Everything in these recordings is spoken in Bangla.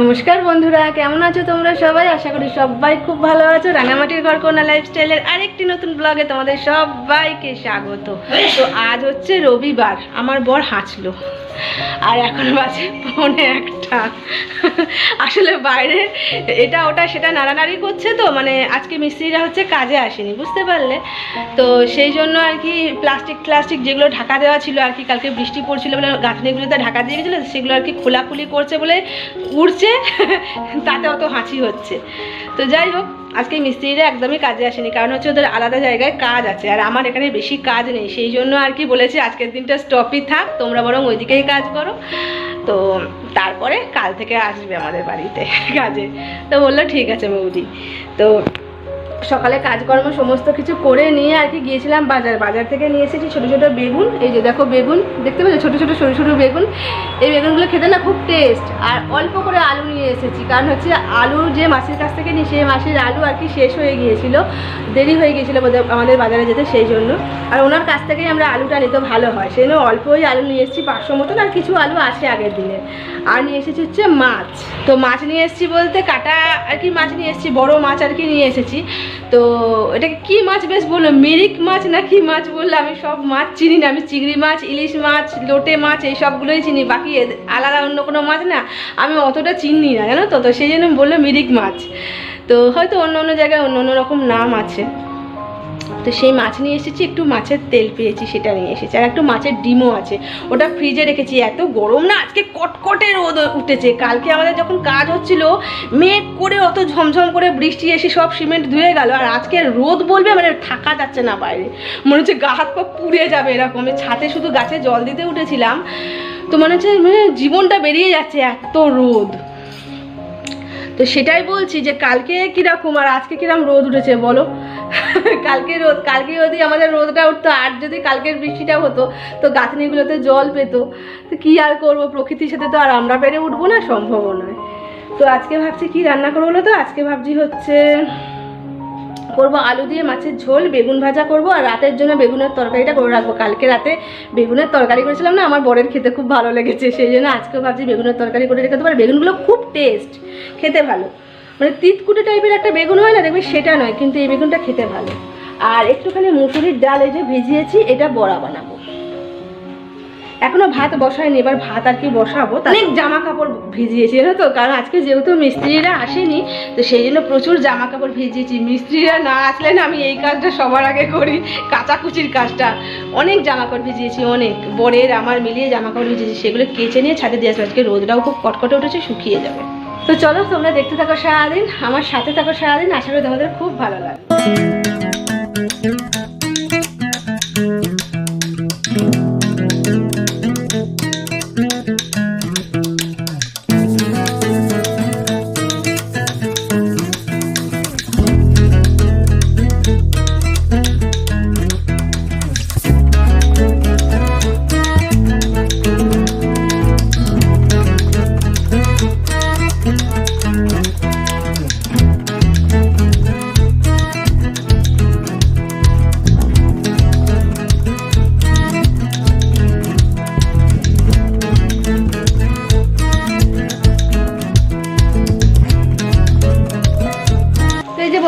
নমস্কার বন্ধুরা, কেমন আছো তোমরা সবাই? আশা করি সবাই খুব ভালো আছো। রাঙামাটির ঘরকন্যা লাইফস্টাইলের আরেকটি নতুন ব্লগে তোমাদের সবাইকে স্বাগত। তো আজ হচ্ছে রবিবার, আমার বর হাঁচলো আর এখন বাজে 1:45। আসলে বাইরে এটা ওটা সেটা নাড়ানাড়ি করছে, তো মানে আজকে মিস্ত্রিরা হচ্ছে কাজে আসেনি, বুঝতে পারলে? তো সেই জন্য আর কি প্লাস্টিক যেগুলো ঢাকা দেওয়া ছিল আর কি, কালকে বৃষ্টি পড়ছিল বলে গাঁথনিগুলোতে ঢাকা দিয়ে গেছিলো, সেগুলো আর কি খোলাখুলি করছে বলে উড়ছে, তাতে অত হাঁচি হচ্ছে। তো যাই হোক, আজকে মিস্ত্রিরা একদমই কাজে আসেনি, কারণ হচ্ছে ওদের আলাদা জায়গায় কাজ আছে আর আমার এখানে বেশি কাজ নেই, সেই জন্য আর কি বলেছে আজকের দিনটা স্টপই থাক, তোমরা বরং ওইদিকেই কাজ করো। তো তারপরে কাল থেকে আসবে আমাদের বাড়িতে কাজে। তো বললো ঠিক আছে বৌদি। তো সকালে কাজকর্ম সমস্ত কিছু করে নিয়ে আর কি গিয়েছিলাম বাজার থেকে নিয়ে এসেছি ছোটো ছোটো বেগুন। এই যে দেখো বেগুন, দেখতে পাচ্ছ ছোটো ছোটো সরু সরু বেগুন। এই বেগুনগুলো খেতে না খুব টেস্ট। আর অল্প করে আলু নিয়ে এসেছি, কারণ হচ্ছে আলু যে মাসির কাছ থেকে নিই সেই মাসির আলু আর কি শেষ হয়ে গিয়েছিল, দেরি হয়ে গিয়েছিলো আমাদের বাজারে যেতে, সেই জন্য। আর ওনার কাছ থেকেই আমরা আলুটা নিতে ভালো হয়, সেই জন্য অল্পই আলু নিয়ে এসেছি 500 মতন, আর কিছু আলু আছে আগের দিনের। আর নিয়ে এসেছি হচ্ছে মাছ। তো মাছ নিয়ে এসেছি বলতে কাটা আর কি মাছ নিয়ে এসেছি, বড়ো মাছ আর কি নিয়ে এসেছি। তো এটাকে কি মাছ বেশ বললো, মিরিক মাছ না কি মাছ বললো, আমি সব মাছ চিনি না। আমি চিংড়ি মাছ, ইলিশ মাছ, লোটে মাছ এই সবগুলোই চিনি, বাকি আলাদা অন্য কোনো মাছ না আমি অতটা চিনি না, জানো তো। তো সেই জন্য বললো মিরিক মাছ। তো হয়তো অন্য অন্য জায়গায় অন্য অন্য রকম নাম আছে। তো সেই মাছ নিয়ে এসেছি, একটু মাছের তেল পেয়েছি সেটা নিয়ে এসেছি, আর একটু মাছের ডিমও আছে, ওটা ফ্রিজে রেখেছি। এত গরম না আজকে, কটকটে রোদ উঠেছে। কালকে আমাদের যখন কাজ হচ্ছিল মেঘ করে অত ঝমঝম করে বৃষ্টি এসে সব সিমেন্ট ধুয়ে গেল, আর আজকে রোদ বলবে মানে থাকা যাচ্ছে না বাইরে, মনে হচ্ছে গা হাত পা পুড়ে যাবে এরকম। ছাদে শুধু গাছে জল দিতে উঠেছিলাম, তো মনে হচ্ছে মানে জীবনটা বেরিয়ে যাচ্ছে, এত রোদ। তো সেটাই বলছি যে কালকে কীরকম আর আজকে কীরকম রোদ উঠেছে বলো। কালকে যদি আমাদের রোদটা উঠতো আর যদি কালকের বৃষ্টিটা হতো, তো গাঁথনিগুলোতে জল পেতো। তো কী আর করবো, প্রকৃতির সাথে তো আর আমরা পেরে উঠবো না, সম্ভবও নয়। তো আজকে ভাবছি কি রান্না করবো বলো তো। আজকে ভাবছি হচ্ছে করবো আলু দিয়ে মাছের ঝোল, বেগুন ভাজা করব, আর রাতের জন্য বেগুনের তরকারিটা করে রাখবো। কালকে রাতে বেগুনের তরকারি করেছিলাম না, আমার বরের খেতে খুব ভালো লেগেছে, সেই জন্য আজকেও ভাবছি বেগুনের তরকারি করে রেখে দেবো। আর বেগুনগুলো খুব টেস্ট, খেতে ভালো, মানে তিতকুটে টাইপের একটা বেগুন হয় না দেখবি, সেটা নয়, কিন্তু এই বেগুনটা খেতে ভালো। আর একটুখানি মুসুরির ডাল এই যে ভিজিয়েছি, এটা বড়া বানাবো। এখনো ভাত বসায়নি, এবার ভাত আর কি বসাবো। অনেক জামা কাপড় ভিজিয়েছি জানো তো, কারণ আজকে যেহেতু মিস্ত্রিরা আসেনি, তো সেই জন্য প্রচুর জামা কাপড় ভিজিয়েছি। মিস্ত্রিরা না আসলে না আমি এই কাজটা সবার আগে করি, কাচাকুচির কাজটা। অনেক জামা কাপড় ভিজিয়েছি, অনেক বরের আমার মিলিয়ে জামা কাপড় ভিজিয়েছি, সেগুলো কেচে নিয়ে ছাদে দিয়ে আসবো। আজকে রোদটাও খুব কটকটে উঠেছে, শুকিয়ে যাবে। তো চলো তোমরা দেখতে থাকো সারাদিন, আমার সাথে থাকো সারাদিন, আশা করি তোমাদের খুব ভালো লাগবে।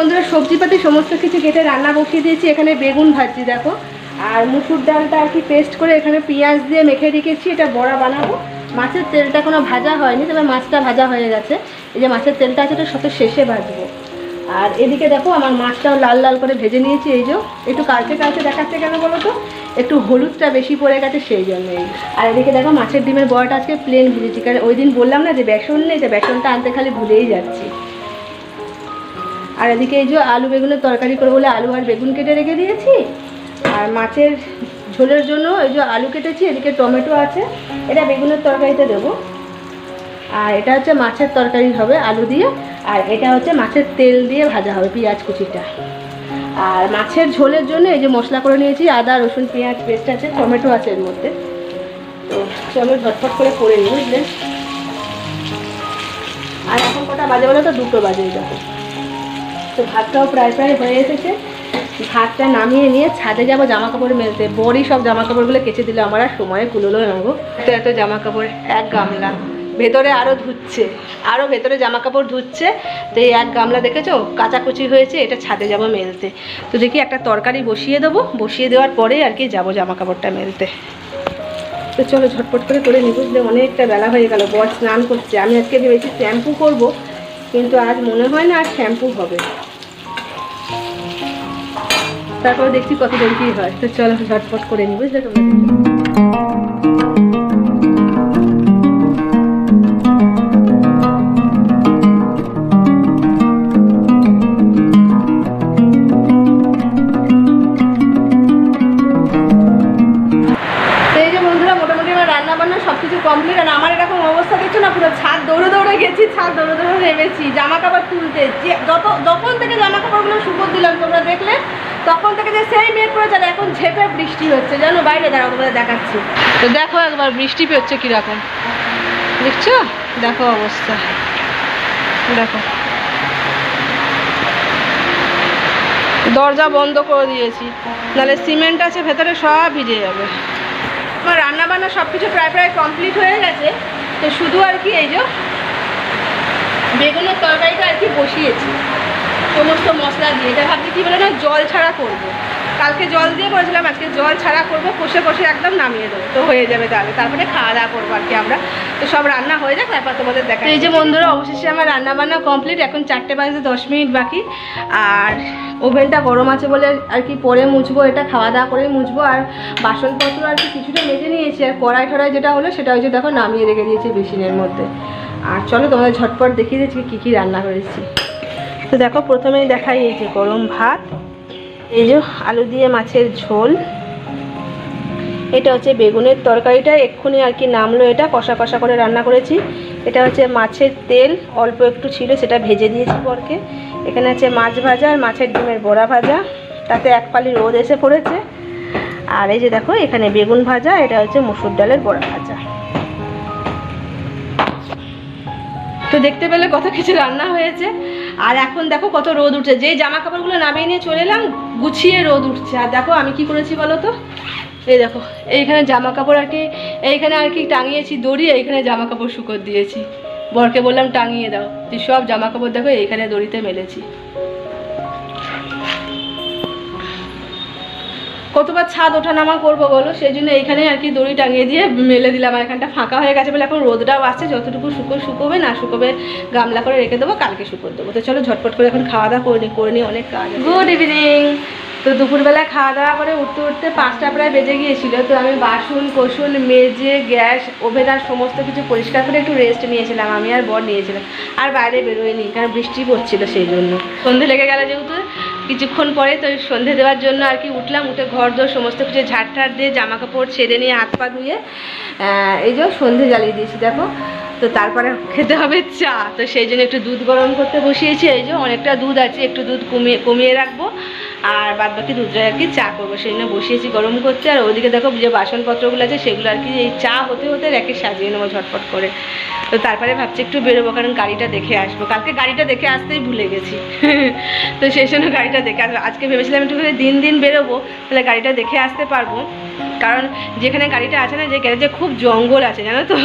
বন্ধুরা সবজিপাতি সমস্ত কিছু কেটে রান্না বসিয়ে দিয়েছি, এখানে বেগুন ভাজছি দেখো, আর মুসুর ডালটা আর কি পেস্ট করে এখানে পেঁয়াজ দিয়ে মেখে রেখেছি, এটা বড়া বানাবো। মাছের তেলটা কোনো ভাজা হয়নি, তবে মাছটা ভাজা হয়ে গেছে। এই যে মাছের তেলটা আছে, এটা সাথে শেষে ভাজবো। আর এদিকে দেখো আমার মাছটাও লাল লাল করে ভেজে নিয়েছি। এই যে একটু কালচে দেখাচ্ছে কেন বলো তো, একটু হলুদটা বেশি পড়ে গেছে সেই জন্যই। আর এদিকে দেখো মাছের ডিমের বড়াটা আজকে প্লেন ভেজেছি, কারণ ওই দিন বললাম না যে বেসন নেই, যে বেসনটা আনতে খালি ভুলেই যাচ্ছি। আর এদিকে এই যে আলু বেগুনের তরকারি করে বলে আলু আর বেগুন কেটে রেখে দিয়েছি। আর মাছের ঝোলের জন্য এই যে আলু কেটেছি, এদিকে টমেটো আছে, এটা বেগুনের তরকারিতে দেবো। আর এটা হচ্ছে মাছের তরকারি হবে আলু দিয়ে, আর এটা হচ্ছে মাছের তেল দিয়ে ভাজা হবে পেঁয়াজ কুচিটা। আর মাছের ঝোলের জন্য এই যে মশলা করে নিয়েছি, আদা রসুন পেঁয়াজ পেস্ট আছে, টমেটো আছে এর মধ্যে। তো চলো ঝটফট করে নিই, বুঝলেন। আর এখন কটা বাজে বলো তো, 2টো বাজে দেখো। তো ভাতটাও প্রায় হয়ে এসেছে, ভাতটা নামিয়ে নিয়ে ছাদে যাবো জামা কাপড় মেলতে। বড়ি সব জামা কাপড়গুলো কেচে দিলে আমার আর সময়ে কুলোলো না গো। এত জামা কাপড়, এক গামলা, ভেতরে আরও ধুচ্ছে, আরও ভেতরে জামা কাপড় ধুচ্ছে। তো এই এক গামলা দেখেছো কাচাকুচি হয়েছে, এটা ছাদে যাব মেলতে। তো দেখি একটা তরকারি বসিয়ে দেবো, বসিয়ে দেওয়ার পরে আর কি যাবো জামা কাপড়টা মেলতে। তো চলো ঝটপট করে নিই, বুঝলে অনেকটা বেলা হয়ে গেল। বর স্নান করছে, আমি আজকে ভেবেছি শ্যাম্পু করব, কিন্তু আজ মনে হয় না আর শ্যাম্পু হবে। তারপর দেখছি কত দেরি কি হয়। তো চলো ঝটপট করে নিই, বুঝলে তোমরা। কমপ্লিট। আর আমার এরকম অবস্থা দেখছো না, পুরো ছাদ দৌড়ে দৌড়ে গেছি, ছাদ দৌড়ে দৌড়ে নেমেছি জামা কাপড় তুলতে। যে যখন থেকে জামা কাপড়গুলো শুকো দিলাম তোমরা দেখলে, তখন থেকে যে সেই মেঘ পড়েছে, এখন ঝেপে বৃষ্টি হচ্ছে জানো। বাইরে দাঁড়াও তোমাদের দেখাচ্ছি। তো দেখো একবার বৃষ্টি হচ্ছে কীরকম, দেখছো? দেখো অবস্থা, দেখো দরজা বন্ধ করে দিয়েছি, নাহলে সিমেন্ট আছে ভেতরে সব ভিজে যাবে। আমার রান্নাবান্না সব কিছু প্রায় কমপ্লিট হয়ে গেছে। তো শুধু আর কি এই যে বেগুনের তরকারিটা আর কি বসিয়েছি সমস্ত মশলা দিয়ে। এটা ভাবছি কী বলে না, জল ছাড়া করবো। কালকে জল দিয়ে করেছিলাম, আজকে জল ছাড়া করবো, কষে কষে একদম নামিয়ে দেবো, তো হয়ে যাবে তাহলে। তারপরে খাওয়া দাওয়া করবো আর কি আমরা। তো সব রান্না হয়ে যাক, তারপর তোমাদের দেখা। এই যে বন্ধুরা অবশেষে আমার রান্নাবান্না কমপ্লিট। এখন 4টে বাজে 10 মিনিট বাকি। আর ওভেনটা গরম আছে বলে আর কি পরে মুছবো, এটা খাওয়া দাওয়া করেই মুছবো। আর বাসনপত্র আর কি কিছুটা মেজে নিয়েছি। আর কড়াই টড়াই যেটা হলো সেটা হচ্ছে দেখো নামিয়ে রেখে দিয়েছি বেসিনের মধ্যে। আর চলো তোমাদের ঝটপট দেখিয়ে দিচ্ছি কী কী রান্না করেছি। তো দেখো প্রথমেই দেখাই এই যে গরম ভাত, এই যে আলু দিয়ে মাছের ঝোল, এটা হচ্ছে বেগুনের তরকারিটা এক্ষুনি আর কি নামলো, এটা কষা কষা করে রান্না করেছি। এটা হচ্ছে মাছের তেল অল্প একটু ছিল, সেটা ভেজে দিয়েছি বরকে। এখানে আছে মাছ ভাজা আর মাছের ডিমের বড়া ভাজা, তাতে এক ফালি রোদ এসে পড়েছে। আর এই যে দেখো এখানে বেগুন ভাজা, এটা হচ্ছে মসুর ডালের বড়া ভাজা। তো দেখতে পেলে কত কিছু রান্না হয়েছে। আর এখন দেখো কত রোদ উঠছে, যেই জামা কাপড়গুলো নামিয়ে নিয়ে চলে এলাম গুছিয়ে রোদ উঠছে। আর দেখো আমি কি করেছি বলো তো, এই দেখো এইখানে জামা কাপড় আর কি এইখানে আর কি টাঙিয়েছি দড়ি, এইখানে জামা কাপড় শুকোতে দিয়েছি। বরকে বললাম টাঙিয়ে দাও, তুই সব জামা কাপড় দেখো এইখানে দড়িতে মেলেছি। কতবার ছাদ ওঠা নামা করবো বলো, সেই জন্য এইখানে আর কি দড়ি টাঙিয়ে দিয়ে মেলে দিলাম। আর এখানটা ফাঁকা হয়ে গেছে বলে এখন রোদটাও আসছে, যতটুকু শুকোবে না শুকোবে গামলা করে রেখে দেবো, কালকে শুকোতে দেবো। তো চলো ঝটপট করে এখন খাওয়া দাওয়া করে নিই, অনেক কাজ। Good evening. তো দুপুরবেলা খাওয়া দাওয়া করে উঠতে উঠতে 5টা প্রায় বেজে গিয়েছিল। তো আমি বাসন কোসন মেজে গ্যাস ওভেন আর সমস্ত কিছু পরিষ্কার করে একটু রেস্ট নিয়েছিলাম, আমি আর বর নিয়েছিলাম। আর বাইরে বেরোয়নি কারণ বৃষ্টি পড়ছিল, সেই জন্য সন্ধে লেগে গেল যেহেতু কিছুক্ষণ পরে। তো সন্ধে দেওয়ার জন্য আর কি উঠলাম, উঠে ঘর দোর সমস্ত কিছু ঝাড় দিয়ে জামা কাপড় ছেড়ে নিয়ে হাত পা ধুয়ে এই যে সন্ধে জ্বালিয়ে দিয়েছি দেখো। তো তারপরে খেতে হবে চা, তো সেই জন্য একটু দুধ গরম করতে বসিয়েছি। এই যে অনেকটা দুধ আছে, একটু দুধ কমিয়ে রাখবো, আর বাদ বাকি দুধটা আর কি চা করবো, সেই জন্য বসিয়েছি গরম করতে। আর ওইদিকে দেখো যে বাসনপত্রগুলো আছে সেগুলো আর কি এই চা হতে হতে রেখে সাজিয়ে নেবো ঝটপট করে। তো তারপরে ভাবছি একটু বেরোবো, কারণ গাড়িটা দেখে আসবো। কালকে গাড়িটা দেখে আসতেই ভুলে গেছি, তো সেই জন্য গাড়িটা দেখে আসবো। আজকে ভেবেছিলাম একটু করে দিন বেরোবো, তাহলে গাড়িটা দেখে আসতে পারবো। কারণ যেখানে গাড়িটা আছে না, যে গ্যারেজে খুব জঙ্গল আছে জানো তো।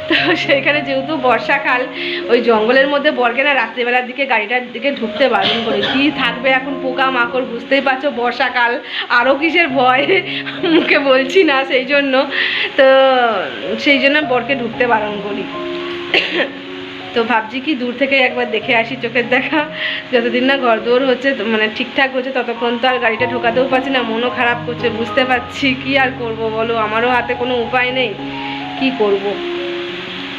তো সেইখানে যেহেতু বর্ষাকাল, ওই জঙ্গলের মধ্যে বর্গে না রাত্রিবেলার দিকে গাড়িটার দিকে ঢুকতে বারণ করে। কি থাকবে এখন পোকা মাকড়, বুঝতেই পারছো বর্ষাকাল, আরও কিসের ভয় মুখে বলছি না, সেই জন্য। তো সেই জন্য বরকে ঢুকতে বারণ করি। তো ভাবছি কি দূর থেকে একবার দেখে আসি, চোখের দেখা। যতদিন না ঘরদোর হচ্ছে মানে ঠিকঠাক হচ্ছে, ততক্ষণ তো আর গাড়িটা ঢোকাতেও পারছি না, মনও খারাপ করছে, বুঝতে পারছি কি আর করব বলো, আমারও হাতে কোনো উপায় নেই, কি করব।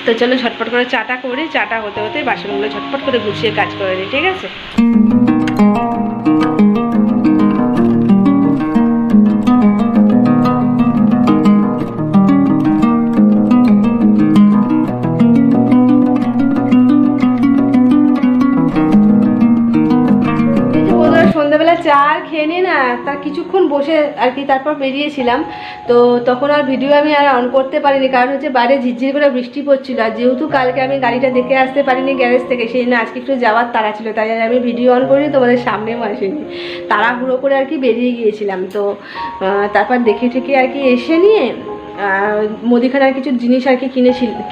তো চলো ঝটপট করে চাটা করি, চাটা হতে হতে বাসনগুলো ঝটপট করে গুছিয়ে কাজ করে নিই, ঠিক আছে। চা আর খেয়ে নিই না, তার কিছুক্ষণ বসে আর কি তারপর বেরিয়েছিলাম। তো তখন আর ভিডিও আমি আর অন করতে পারিনি, কারণ হচ্ছে বাইরে ঝিরঝির করে বৃষ্টি পড়ছিল। আর যেহেতু কালকে আমি গাড়িটা দেখে আসতে পারিনি গ্যারেজ থেকে, সেই জন্য আজকে একটু যাওয়ার তাড়া ছিল, তাই আর আমি ভিডিও অন করিনি, তোমাদের সামনেও আসিনি, তাড়াহুড়ো করে আর কি বেরিয়ে গিয়েছিলাম। তো তারপর দেখে ঠেকে আর কি এসে নিয়ে মুদিখানার কিছু জিনিস আর কি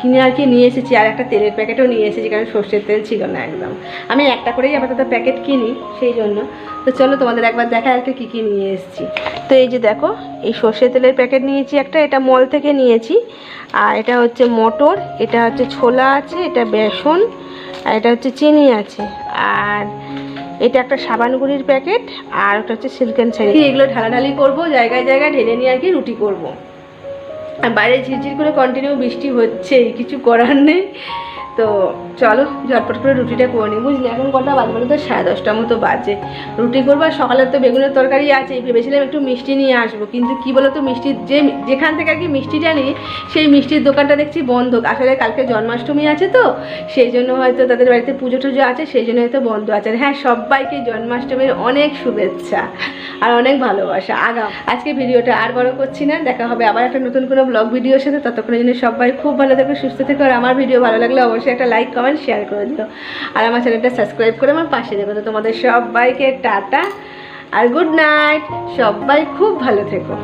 কিনে আর কি নিয়ে এসেছি, আর একটা তেলের প্যাকেটও নিয়ে এসেছি, কারণ সর্ষের তেল ছিল না একদম। আমি একটা করেই আপাতত প্যাকেট কিনি সেই জন্য। তো চলো তোমাদের একবার দেখা একটা কী কী নিয়ে এসেছি। তো এই যে দেখো, এই সর্ষের তেলের প্যাকেট নিয়েছি একটা, এটা মল থেকে নিয়েছি। আর এটা হচ্ছে মটর, এটা হচ্ছে ছোলা আছে, এটা বেসন, আর এটা হচ্ছে চিনি আছে। আর এটা একটা সাবান গুঁড়ির প্যাকেট, আর ওটা হচ্ছে সিল্কেন শাড়ি। এগুলো ঢালাঢালি করবো, জায়গায় জায়গায় ঢেলে নিয়ে আর কি রুটি করবো। আর বাইরে ঝিরঝির করে কন্টিনিউ বৃষ্টি হচ্ছে, কিছু করার নেই। তো চলো ঝটপট করে রুটিটা করে নিই, বুঝলি? এখন কটা বাজে বলো তো? 10:30 মতো বাজে। রুটি করবো, আর সকালের তো বেগুনের তরকারি আছে। ভেবেছিলাম একটু মিষ্টি নিয়ে আসবো, কিন্তু কি বলো তো, মিষ্টির যেখান থেকে আর কি মিষ্টিটা নিই সেই মিষ্টির দোকানটা দেখছি বন্ধ। আসলে কালকে জন্মাষ্টমী আছে, তো সেই জন্য হয়তো তাদের বাড়িতে পুজো টুজো আছে, সেই জন্য হয়তো বন্ধ আছে। আর হ্যাঁ, সবাইকে জন্মাষ্টমীর অনেক শুভেচ্ছা আর অনেক ভালোবাসা। আজকে ভিডিওটা আর বড় করছি না, দেখা হবে আবার একটা নতুন কোনো ব্লগ ভিডিওর সাথে। ততক্ষণের জন্য সবাই খুব ভালো থেকো, সুস্থ থেকো। আর আমার ভিডিও ভালো লাগলে অবশ্যই একটা লাইক কমেন্ট শেয়ার করে দিও, আর আমার চ্যানেলটা সাবস্ক্রাইব করে আমার পাশে দেখো। তো তোমাদের সবাইকে টাটা আর গুড নাইট, সবাই খুব ভালো থেকো।